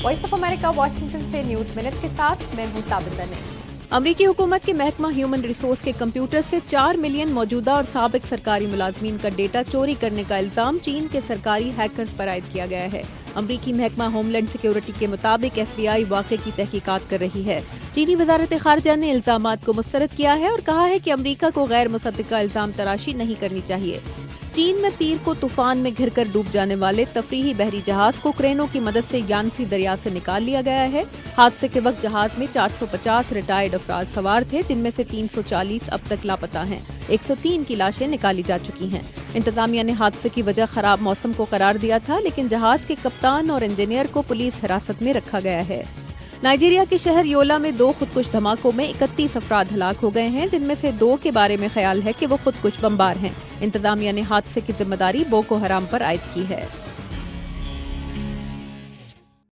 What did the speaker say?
Voice of America Washington से news minute के साथ मैं हूं साबिता नईम। अमरीकी हुकूमत के महकमा ह्यूमन रिसोर्स के कंप्यूटर से 4 मिलियन मौजूदा और साबिक सरकारी मुलाजमीन का डेटा चोरी करने का इल्जाम चीन के सरकारी हैकर्स पर आयद किया गया है। अमरीकी महकमा होमलैंड सिक्योरिटी के मुताबिक FBI वाक़े की तहकीकात कर रही है। चीनी वजारत खारजा ने इल्जामात को मुस्तरद किया है और कहा है कि अमरीका को गैर मुसद्दिका इल्जाम तराशी नहीं करनी चाहिए। चीन में पीर को तूफान में घिरकर डूब जाने वाले तफरीही बहरी जहाज को क्रेनों की मदद से यानसी दरिया से निकाल लिया गया है। हादसे के वक्त जहाज में 450 रिटायर्ड अफराद सवार थे, जिनमें से 340 अब तक लापता हैं। 103 की लाशें निकाली जा चुकी हैं। इंतजामिया ने हादसे की वजह खराब मौसम को करार दिया था, लेकिन जहाज के कप्तान और इंजीनियर को पुलिस हिरासत में रखा गया है। नाइजीरिया के शहर योला में 2 खुदकुश धमाकों में 31 अफराद हलाक हो गए हैं, जिनमें से 2 के बारे में ख्याल है कि वो खुदकुश बमबार हैं। इंतजामिया ने हादसे की जिम्मेदारी बोको हराम पर आयद की है।